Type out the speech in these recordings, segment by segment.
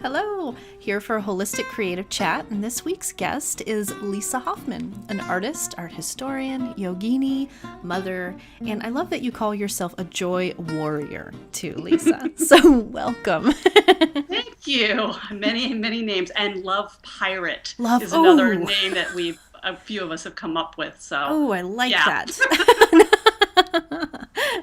Hello, here for a holistic creative chat, and this week's guest is Lisa Hofmann, an artist, art historian, yogini, mother, and I love that you call yourself a joy warrior too, Lisa. So welcome. Thank you. Many, many names. And Love Pirate Love, is another oh, name that a few of us have come up with. So, oh, I like yeah. that.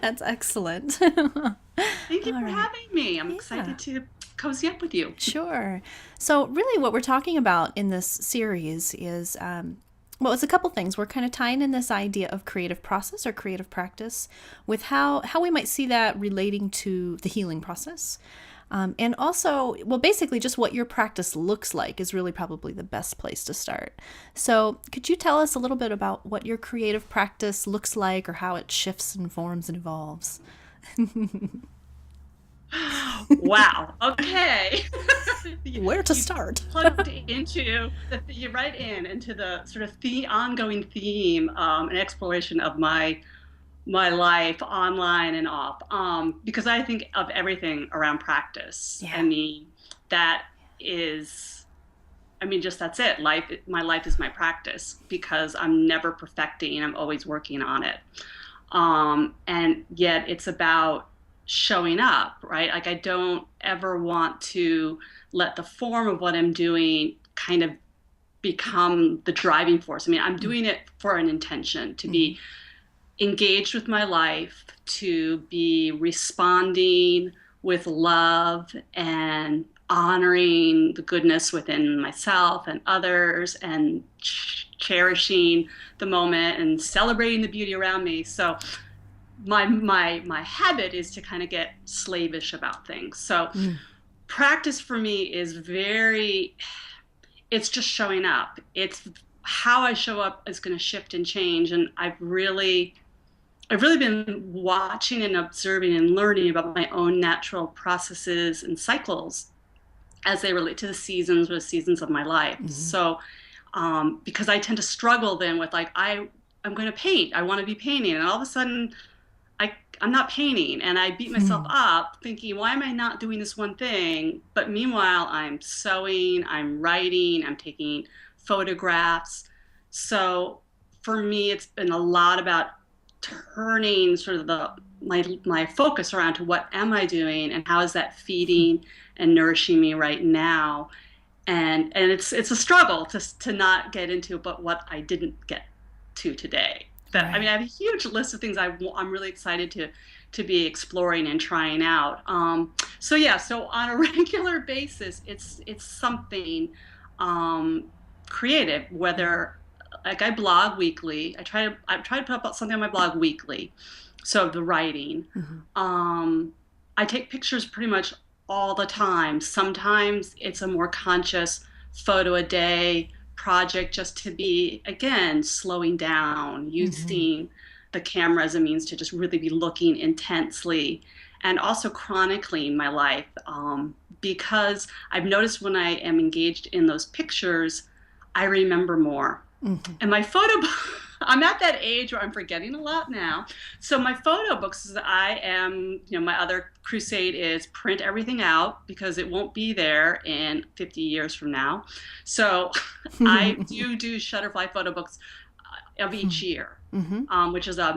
That's excellent. Thank you All for right. having me. I'm Yeah. excited to cozy up with you. Sure. So, really, what we're talking about in this series is, well, it's a couple things. We're kind of tying in this idea of creative process or creative practice with how we might see that relating to the healing process. And also, well, basically, just what your practice looks like is really probably the best place to start. So, could you tell us a little bit about what your creative practice looks like or how it shifts and forms and evolves? Wow. Okay. you, Where to you start? plugged you right into the sort of the ongoing theme and exploration of my life online and off, because I think of everything around practice. I Yeah. mean, that is, just that's it. My life is my practice because I'm never perfecting. I'm always working on it. And yet it's about showing up, right? Like I don't ever want to let the form of what I'm doing kind of become the driving force. I mean, I'm doing it for an intention to Mm-hmm. be engaged with my life, to be responding with love and honoring the goodness within myself and others and cherishing the moment and celebrating the beauty around me. So my habit is to kind of get slavish about things. So Mm. practice for me is it's just showing up. It's how I show up is going to shift and change. And I've really been watching and observing and learning about my own natural processes and cycles as they relate to the seasons or the seasons of my life. Mm-hmm. So, because I tend to struggle then with like I'm going to paint. I want to be painting, and all of a sudden I'm not painting, and I beat myself Mm-hmm. up thinking, why am I not doing this one thing? But meanwhile, I'm sewing, I'm writing, I'm taking photographs. So for me, it's been a lot about turning sort of my focus around to what am I doing and how is that feeding and nourishing me right now. And it's a struggle to not get into but what I didn't get to today. That I mean, Right. I have a huge list of things I'm really excited to be exploring and trying out. So yeah, so on a regular basis, it's something um, creative. Whether like I blog weekly, I try to put up something on my blog weekly. So the writing, Mm-hmm. um, I take pictures pretty much all the time. Sometimes it's a more conscious photo a day project just to be, again, slowing down, Mm-hmm. using the camera as a means to just really be looking intensely and also chronicling my life. Because I've noticed when I am engaged in those pictures, I remember more. Mm-hmm. And my photo, I'm at that age where I'm forgetting a lot now. So my photo books, my other crusade is print everything out because it won't be there in 50 years from now. So I do Shutterfly photo books of each year, Mm-hmm. which is a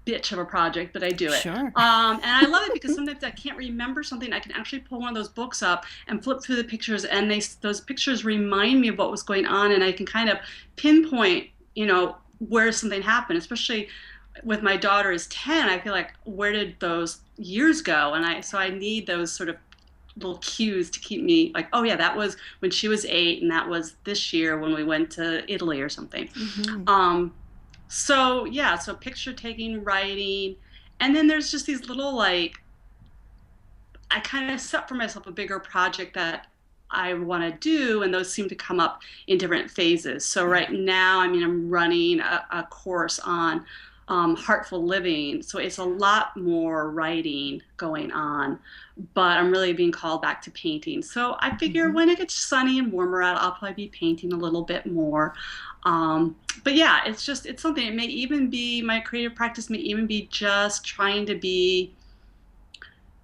bitch of a project, but I do it. Sure. And I love it because sometimes I can't remember something. I can actually pull one of those books up and flip through the pictures, and those pictures remind me of what was going on, and I can kind of pinpoint, where something happened. Especially with my daughter is 10, I feel like where did those years go? And I need those sort of little cues to keep me like, oh yeah, that was when she was 8, and that was this year when we went to Italy or something. Mm-hmm. Um, so yeah, so picture taking, writing, and then there's just these little like I kind of set for myself a bigger project that I want to do, and those seem to come up in different phases. So Yeah. right now, I mean, I'm running a course on heartful living, so it's a lot more writing going on, but I'm really being called back to painting. So I figure Mm-hmm. when it gets sunny and warmer out, I'll probably be painting a little bit more. But yeah, it's something. It may even be my creative practice may even be just trying to be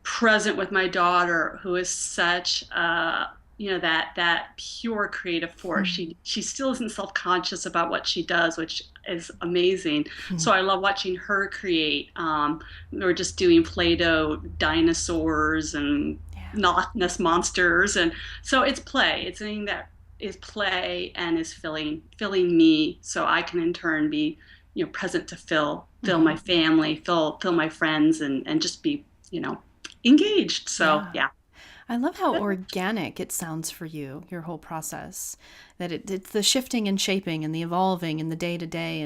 present with my daughter, who is such that pure creative force. She still isn't self-conscious about what she does, which is amazing. So I love watching her create. We're just doing Play-Doh dinosaurs and Yeah. Loch Ness monsters, and so it's play. It's something that is play and is filling me, so I can in turn be present to fill Hmm. my family, fill my friends, and just be you know engaged. So Yeah. yeah. I love how organic it sounds for you, your whole process. That it's the shifting and shaping and the evolving and the day to day.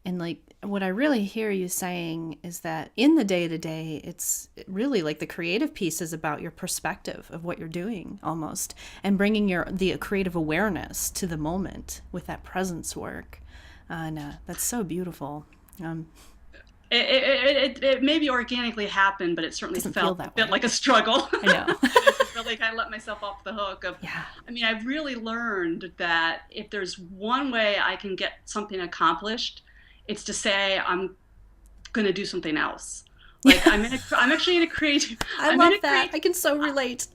And like what I really hear you saying is that in the day to day, it's really like the creative piece is about your perspective of what you're doing almost, and bringing the creative awareness to the moment with that presence work. And that's so beautiful. Um, It maybe organically happened, but it certainly doesn't feel felt a that bit way. like a struggle. I know. I just really kind of let myself off the hook of, Yeah. I mean, I've really learned that if there's one way I can get something accomplished, it's to say I'm going to do something else. Like I'm actually in a creative, I I'm in love a that. create, I can so relate.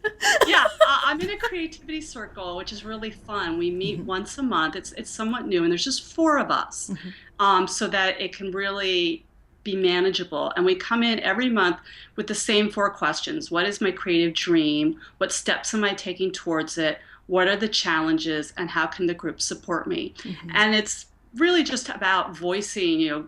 yeah, I'm in a creativity circle, which is really fun. We meet Hmm. once a month. It's somewhat new, and there's just four of us, Hmm. so that it can really be manageable. And we come in every month with the same four questions: What is my creative dream? What steps am I taking towards it? What are the challenges? And how can the group support me? Hmm. And it's really just about voicing,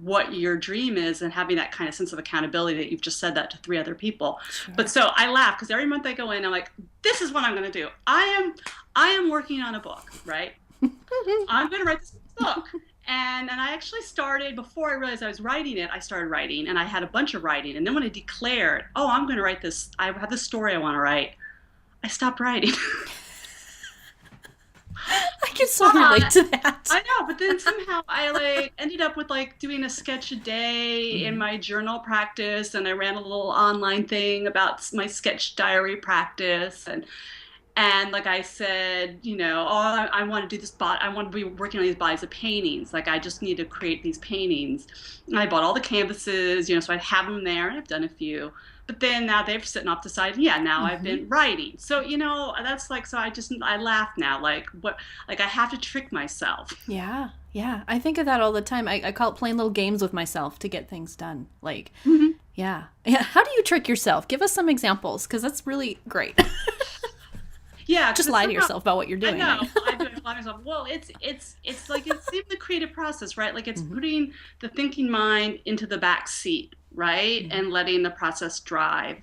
what your dream is and having that kind of sense of accountability that you've just said that to three other people. But Sure. so I laugh because every month I go in, I'm like, this is what I'm going to do. I am working on a book, right? I'm going to write this book. And I actually started, before I realized I was writing it, I started writing, and I had a bunch of writing. And then when I declared, oh, I'm going to write this, I have this story I want to write, I stopped writing. I can so relate But to that. I know, but then somehow I like ended up with like doing a sketch a day in Hmm. my journal practice, and I ran a little online thing about my sketch diary practice, and like I said, oh, I want to do this I want to be working on these bodies of paintings. Like I just need to create these paintings. And I bought all the canvases, so I have them there, and I've done a few. But then now they're sitting off the side. Yeah, now I've Hmm. been writing. So, that's like, so I laugh now. Like what, like I have to trick myself. Yeah. Yeah. I think of that all the time. I call it playing little games with myself to get things done. Like, yeah. Yeah. How do you trick yourself? Give us some examples because that's really great. Yeah, Just because lie to somehow yourself about what you're I doing, know right? I do it to myself. Well, it's like it's in the creative process, right? Like it's Hmm. putting the thinking mind into the back seat, right, Hmm. and letting the process drive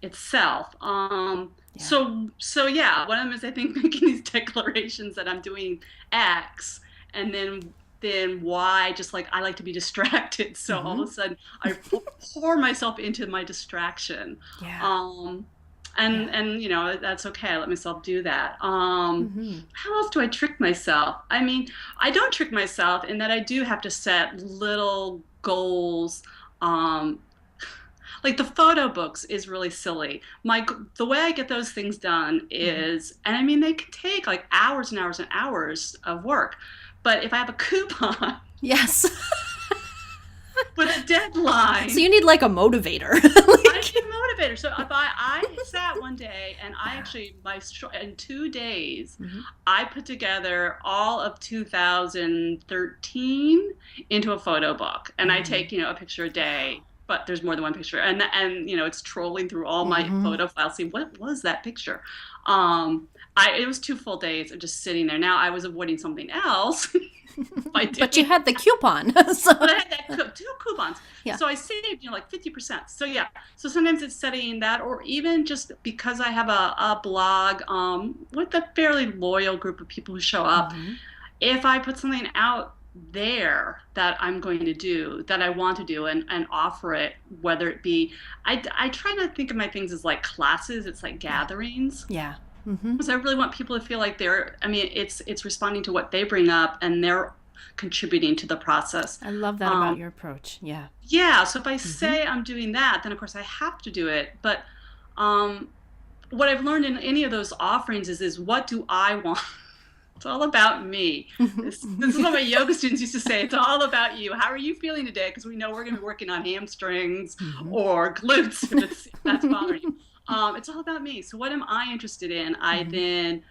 itself. Yeah. So yeah, one of them is I think making these declarations that I'm doing X, and then Y. Just like I like to be distracted, so all Hmm. of a sudden I pour myself into my distraction. Yeah. Um, Yeah. and that's okay. I let myself do that. Hmm. How else do I trick myself? I mean, I don't trick myself in that I do have to set little goals. Um, like the photo books is really silly. The way I get those things done Hmm. is, and I mean, they can take like hours and hours and hours of work. But if I have a coupon Yes. with a So deadline, you need like a motivator. I Like, need a motivator. So if I sat one day and I yeah. actually in 2 days Hmm. I put together all of 2013 into a photo book, and I Hmm. take a picture a day. But there's more than one picture, and it's trolling through all my Hmm. photo files. See what was that picture? Um, it was 2 full days of just sitting there. Now I was avoiding something else by But you doing had the coupon. So, but I had two coupons. yeah. So I saved, like 50%. So yeah. So sometimes it's setting that, or even just because I have a blog with a fairly loyal group of people who show up, Hmm. if I put something out there that I'm going to do, that I want to do, and offer it, whether it be, I try not to think of my things as like classes, it's like Yeah. gatherings. Yeah. Hmm. Because I really want people to feel like I mean, it's responding to what they bring up, and they're contributing to the process. I love that about Um, your approach. Yeah. yeah, so if I Hmm. say I'm doing that, then of course I have to do it. But um, what I've learned in any of those offerings is what do I want? It's all about me. This is what my yoga students used to say. It's all about you. How are you feeling today? Because we know we're going to be working on hamstrings Mhm. or glutes if that's bothering you. It's all about me. So what am I interested in? I Mhm. then,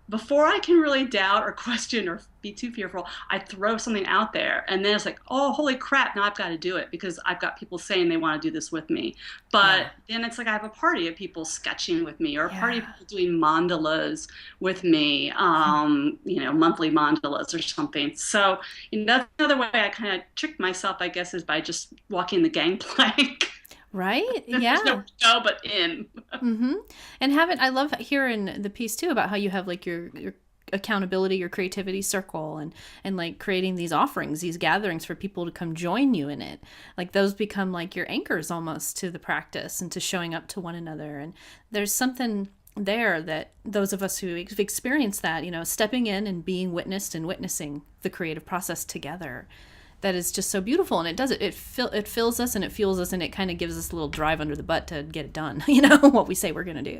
before I can really doubt or question or be too fearful, I throw something out there. And then it's like, oh, holy crap, now I've got to do it because I've got people saying they want to do this with me. But Yeah. then it's like I have a party of people sketching with me or a party of Yeah. people doing mandalas with me, monthly mandalas or something. So, that's another way I kind of tricked myself, I guess, is by just walking the gangplank. Right? There's Yeah. nowhere to go but in. Mm-hmm. And having, I love hearing the piece too about how you have like your accountability, your creativity circle, and like creating these offerings, these gatherings for people to come join you in it. Like those become like your anchors almost to the practice and to showing up to one another. And there's something there that those of us who have experienced that, stepping in and being witnessed and witnessing the creative process together, that is just so beautiful. And it does it fills us and it fuels us, and it kind of gives us a little drive under the butt to get it done, what we say we're going to do.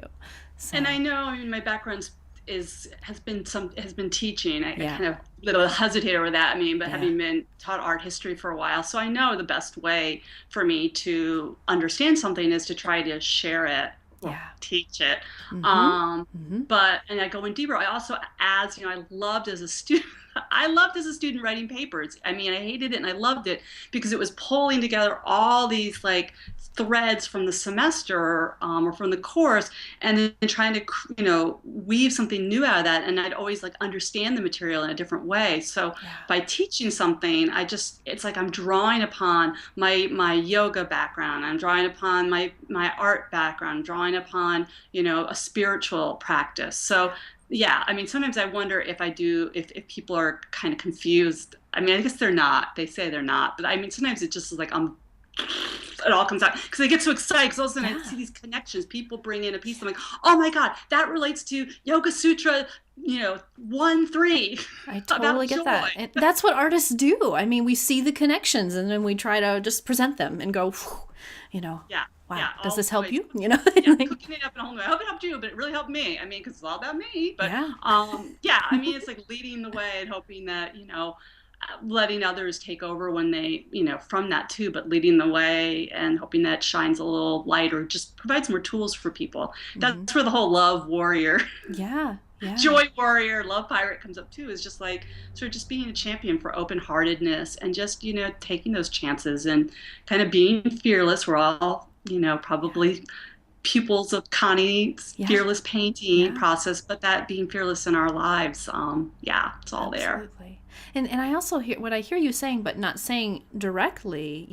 And So I know, I mean, my background has been teaching. I yeah. kind of little hesitate over that. I mean, but Yeah. having been taught art history for a while, so I know the best way for me to understand something is to try to share it or Yeah. teach it. Mm-hmm. Um, Mm-hmm. and I go in deeper. I also, as I loved as a student. I loved as a student writing papers. I mean, I hated it and I loved it because it was pulling together all these like threads from the semester or from the course, and then trying to weave something new out of that. And I'd always like understand the material in a different way. So Yeah. by teaching something, it's like I'm drawing upon my yoga background, I'm drawing upon my art background, drawing upon a spiritual practice. So yeah, I mean, sometimes I wonder if people are kind of confused. I mean, I guess they're not. They say they're not, but I mean, sometimes it just is like it all comes out because they get so excited because all of a sudden I Yeah. see these connections. People bring in a piece. I'm like, oh my god, that relates to Yoga Sutra, 1-3 I about totally get joy. that. And that's what artists do. I mean, we see the connections and then we try to just present them and go, Yeah, wow, yeah, does this help always. you? Yeah, Like, cooking it up in a whole way. I hope it helped you, but it really helped me. I mean, because it's all about me. But yeah. yeah, I mean, it's like leading the way and hoping that letting others take over when they from that too, but leading the way and hoping that shines a little light or just provides more tools for people. Mm-hmm. That's where the whole love warrior, Yeah. Yeah. joy warrior, love pirate comes up too. Is just like sort of just being a champion for open heartedness and just taking those chances and kind of being fearless. We're all Yeah. probably pupils of Connie's Yeah. fearless painting Yeah. process, but that being fearless in our lives, yeah, it's all there. Absolutely. And I also hear what I hear you saying, but not saying directly,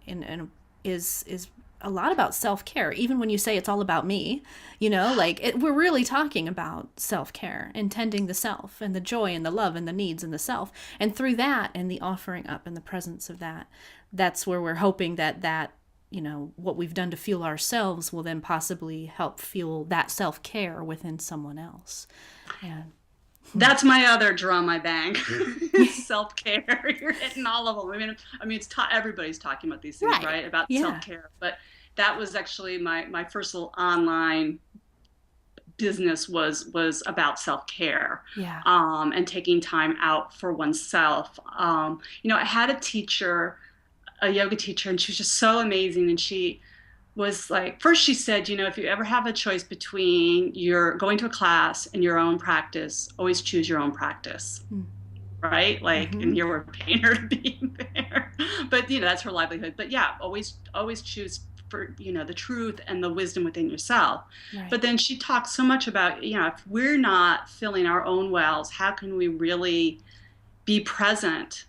and is a lot about self care. Even when you say it's all about me, we're really talking about self care and tending the self and the joy and the love and the needs and the self. And through that and the offering up and the presence of that, that's where we're hoping that what we've done to fuel ourselves will then possibly help fuel that self care within someone else. And That's my other drum I bang. Self care. You're hitting all of them. It's everybody's talking about these things, right. right? About self Yeah. care. But that was actually my first little online business was about self care, Yeah. and taking time out for oneself. I had a teacher, a yoga teacher, and she was just so amazing. And she was like, first she said, if you ever have a choice between your going to a class and your own practice, always choose your own practice. Right? Like, Mm-hmm. and here we're paying her to be there, but that's her livelihood. But yeah, always choose for the truth and the wisdom within yourself. Right. But then she talks so much about if we're not filling our own wells, how can we really be present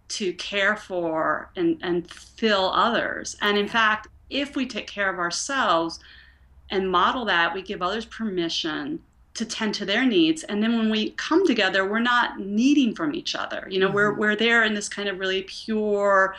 to care for and fill others? And in Yeah. fact, if we take care of ourselves and model that, we give others permission to tend to their needs. And then when we come together, we're not needing from each other. Mm-hmm. We're there in this kind of really pure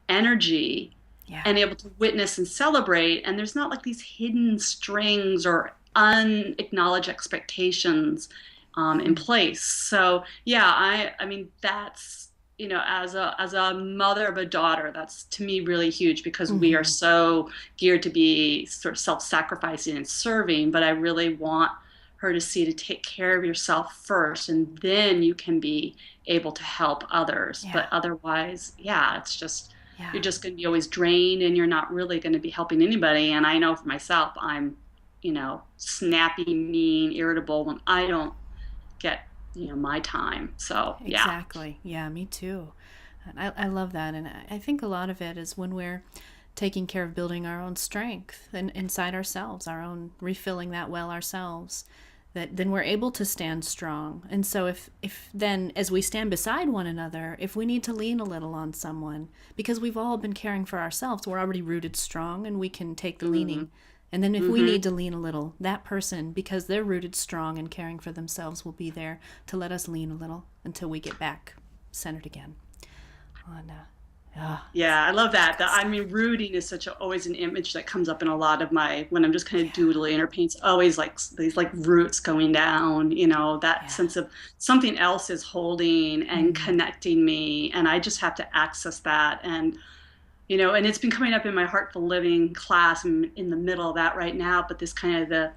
energy Yeah. and able to witness and celebrate. And there's not like these hidden strings or unacknowledged expectations in Mm-hmm. place. So yeah, I mean that's as a mother of a daughter, that's to me really huge because we are Mm-hmm. so geared to be sort of self-sacrificing and serving. But I really want her to see to take care of yourself first, and then you can be able to help others. Yeah. But otherwise, yeah, it's just you're Yeah. just going to be always drained, and you're not really going to be helping anybody. And I know for myself, I'm, snappy, mean, irritable when I don't get, my time. So yeah. Exactly. Yeah, me too. And I love that. And I think a lot of it is when we're taking care of building our own strength and inside ourselves, our own refilling that well ourselves, that then we're able to stand strong. And so if then as we stand beside one another, if we need to lean a little on someone, because we've all been caring for ourselves, we're already rooted strong and we can take the Mm-hmm. leaning. And then if we Mm-hmm. need to lean a little, that person, because they're rooted strong and caring for themselves, will be there to let us lean a little until we get back centered again. On Yeah, I love that. good I stuff. mean, rooting is such always an image that comes up in a lot of my when I'm just kind of Yeah. doodling or paints. Always like these like roots going down. That Yeah. sense of something else is holding and Mm. connecting me, and I just have to access that. And it's been coming up in my Heartful Living class. I'm in the middle of that right now. But this kind of the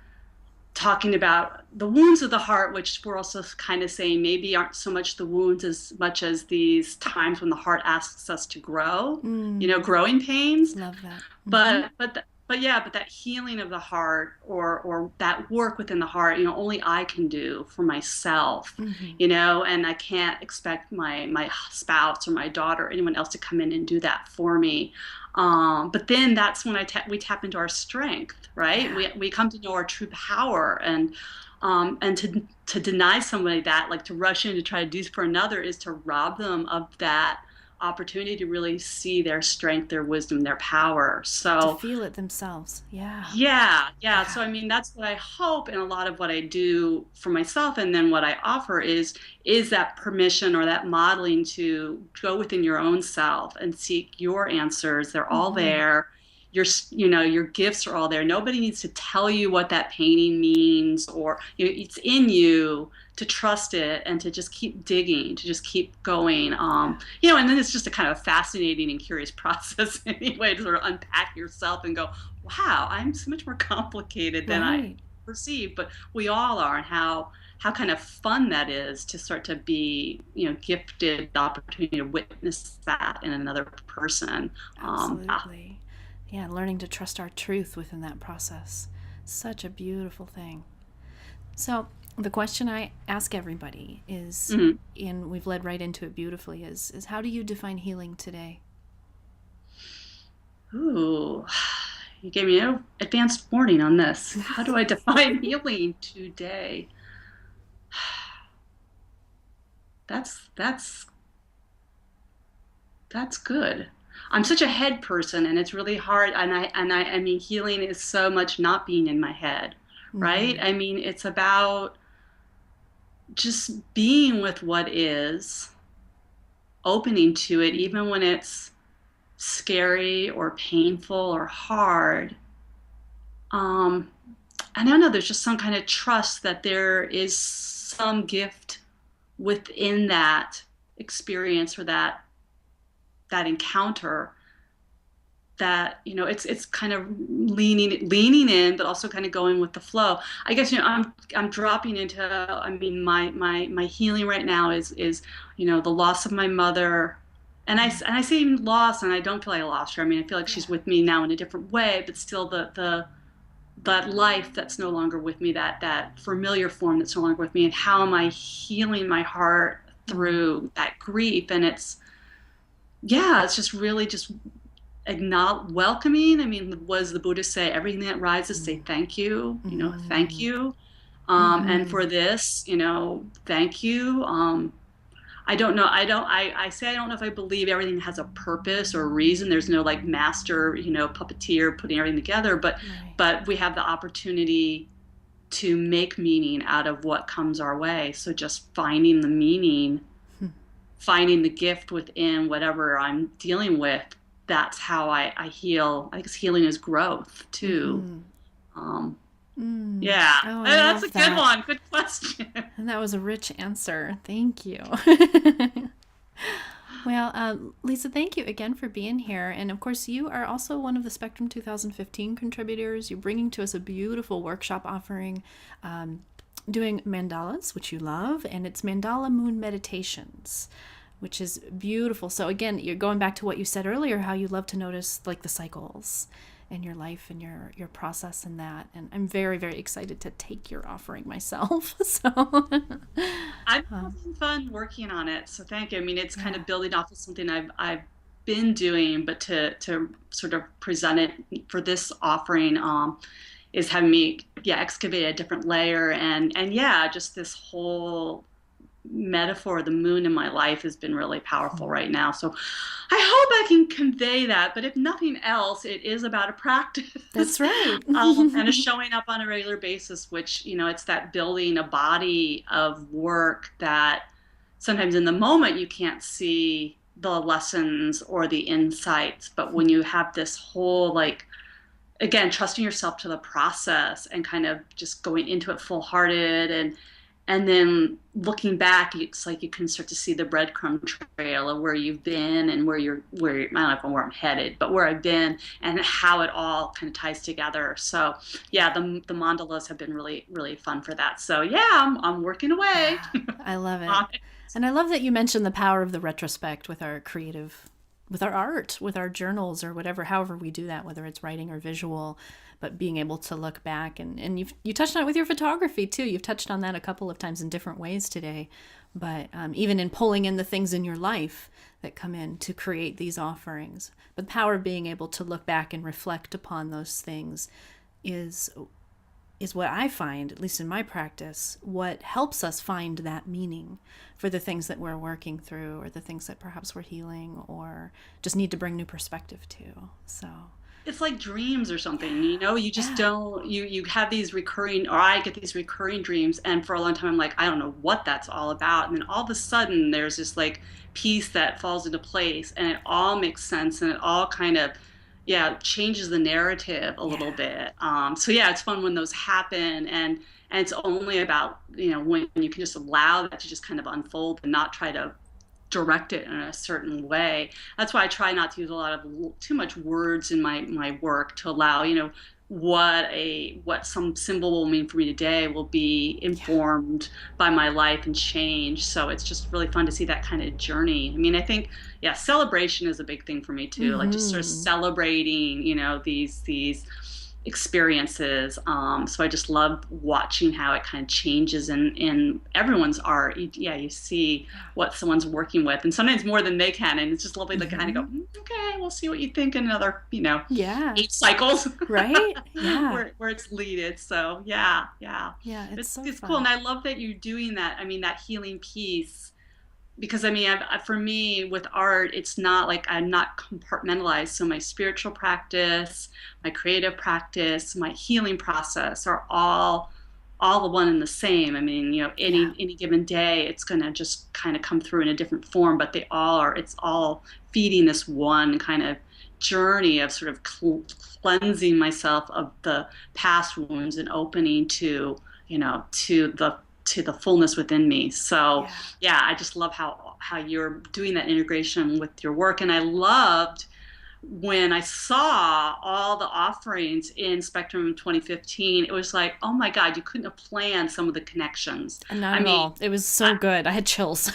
talking about the wounds of the heart, which we're also kind of saying maybe aren't so much the wounds as much as these times when the heart asks us to grow, Mm. growing pains. Love that. Mm-hmm. But that healing of the heart, or that work within the heart, only I can do for myself, Mm-hmm. and I can't expect my spouse or my daughter or anyone else to come in and do that for me. But then that's when we tap into our strength, right? Yeah. We come to know our true power, and to deny somebody that, like to rush in to try to do for another, is to rob them of that opportunity to really see their strength, their wisdom, their power. To So feel it themselves. Yeah. yeah, yeah. So Yeah. I mean, that's what I hope, and a lot of what I do for myself, and then what I offer is that permission or that modeling to go within your own self and seek your answers. They're all Mm-hmm. there. Your gifts are all there. Nobody needs to tell you what that painting means, or it's in you to trust it and to just keep digging, to just keep going. Yeah. And then it's just a kind of fascinating and curious process anyway, to sort of unpack yourself and go, wow, I'm so much more complicated than I Right. perceive, but we all are, and how kind of fun that is to start to be, gifted the opportunity to witness that in another person. Yeah. Absolutely. Yeah, learning to trust our truth within that process. Such a beautiful thing. So, the question I ask everybody is, Mhm. and we've led right into it beautifully, is how do you define healing today? Ooh, you gave me an advanced warning on this. How do I define healing today? That's That's good. I'm such a head person, and it's really hard. I mean, healing is so much not being in my head, right? Mm-hmm. I mean, it's about just being with what is, opening to it, even when it's scary or painful or hard. Um, I don't know, there's just some kind of trust that there is some gift within that experience, or that encounter, that it's kind of leaning in, but also kind of going with the flow. I guess I'm dropping into, I mean, my healing right now is the loss of my mother. And I say loss, and I don't feel like I lost her. I mean, I feel like Yeah. she's with me now in a different way, but still the that life that's no longer with me, that familiar form that's no longer with me, and how am I healing my heart Mm-hmm. through that grief. And it's just really just acknowledge, welcoming. I mean, what does the Buddha say? Everything that rises, say thank you. Thank Mm-hmm. you. And Mm-hmm. for this, thank you. I don't know. I say I don't know if I believe everything has a purpose or a reason. There's no like master, puppeteer putting everything together, but Right. but we have the opportunity to make meaning out of what comes our way. So just finding the meaning, finding the gift within whatever I'm dealing with. That's how I heal. I guess healing is growth too. Mm-hmm. Um, Mm. yeah, Oh, I that's a love good that. one. Good question. And that was a rich answer. Thank you. Well, Lisa, thank you again for being here. And of course, you are also one of the Spectrum 2015 contributors. You're bringing to us a beautiful workshop offering. Um, doing mandalas, which you love, and it's mandala moon meditations, which is beautiful. So again, you're going back to what you said earlier, how you love to notice like the cycles in your life and your process in that. And I'm very, very excited to take your offering myself. So I'm having fun working on it, so thank you. I mean, it's kind yeah. of building off of something I've been doing, but to sort of present it for this offering is having me excavate a different layer and yeah, just this whole metaphor of the moon in my life has been really powerful right now. So I hope I can convey that. But if nothing else, it is about a That's practice right. and a showing up on a regular basis, which, it's that building a body of work that sometimes in the moment you can't see the lessons or the insights. But when you have this whole, like, again, trusting yourself to the process and kind of just going into it full hearted and then looking back, it's like you can start to see the breadcrumb trail of where you've been and where I don't know where I'm headed, but where I've been and how it all kind of ties together. So yeah, the mandalas have been really, really fun for that. So yeah, I'm working away Yeah, I love it. on it. And I love that you mentioned the power of the retrospect with our creative, with our art, with our journals or whatever, however we do that, whether it's writing or visual, but being able to look back and you touched on it with your photography too. You've touched on that a couple of times in different ways today, but even in pulling in the things in your life that come in to create these offerings, but the power of being able to look back and reflect upon those things is is what I find, at least in my practice, what helps us find that meaning for the things that we're working through or the things that perhaps we're healing or just need to bring new perspective to. So, It's like dreams or something, you just yeah, don't, you have these recurring, or I get these recurring dreams, and for a long time I'm like, I don't know what that's all about, and then all of a sudden there's this like piece that falls into place and it all makes sense and it all kind of changes the narrative a little yeah, bit. So yeah, it's fun when those happen, and it's only about, when you can just allow that to just kind of unfold and not try to direct it in a certain way. That's why I try not to use a lot of too much words in my work, to allow, what some symbol will mean for me today will be yeah. informed by my life and change. So it's just really fun to see that kind of journey. I mean, I think, yeah, celebration is a big thing for me too. Like just sort of Mm-hmm. celebrating, these experiences. So I just love watching how it kind of changes in everyone's art. Yeah, you see Yeah. what someone's working with, and sometimes more than they can. And it's just lovely to kind of go, Mm-hmm. Okay, we'll see what you think in another, Yeah. 8 cycles Right? Yeah. where it's leaded. So yeah, yeah, Yeah. It's it's so it's cool, fun. and I love that you're doing that. I mean, that healing piece, because I mean, for me with art, it's not like I'm not compartmentalized. So my spiritual practice, my creative practice, my healing process are all the one and the same. I mean, Yeah. any given day, it's going to just kind of come through in a different form, but they all are. It's all feeding this one kind of journey of sort of cleansing myself of the past wounds and opening to, to the fullness within me. So Yeah. yeah, I just love how you're doing that integration with your work, and I loved when I saw all the offerings in Spectrum 2015. It was like, oh my God, you couldn't have planned some of the connections. And not I at mean, all. It was I, so good. I had chills.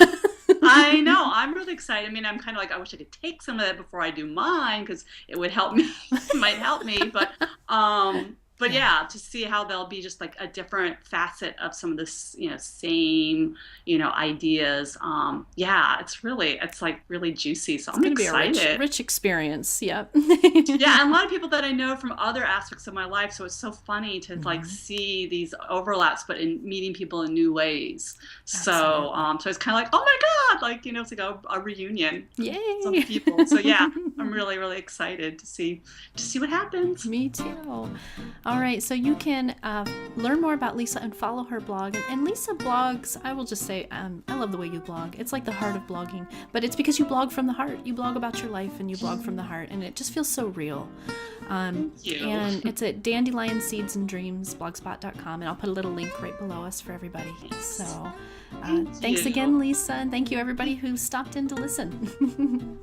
I know, I'm really excited. I mean, I'm kind of like, I wish I could take some of that before I do mine because it would help me, it might help me. But Yeah. yeah, to see how they'll be just like a different facet of some of this, same, ideas. Yeah, it's like really juicy. So It's I'm going to be a rich, excited. rich experience. Yep. Yeah, and a lot of people that I know from other aspects of my life, so it's so funny to like Hmm. see these overlaps, but in meeting people in new ways. So, Absolutely. so it's kind of like, oh my God, like, it's like a reunion of some Yay. people. So yeah, I'm really, really excited to see what happens. Me too. All right, so you can learn more about Lisa and follow her blog. And Lisa blogs, I will just say, I love the way you blog. It's like the heart of blogging, but it's because you blog from the heart. You blog about your life and you blog from the heart, and it just feels so real. Thank you. And it's at dandelion seeds and dreams blogspot.com, and I'll put a little link right below us for everybody. So Thank thanks you. again, Lisa, and thank you everybody who stopped in to listen.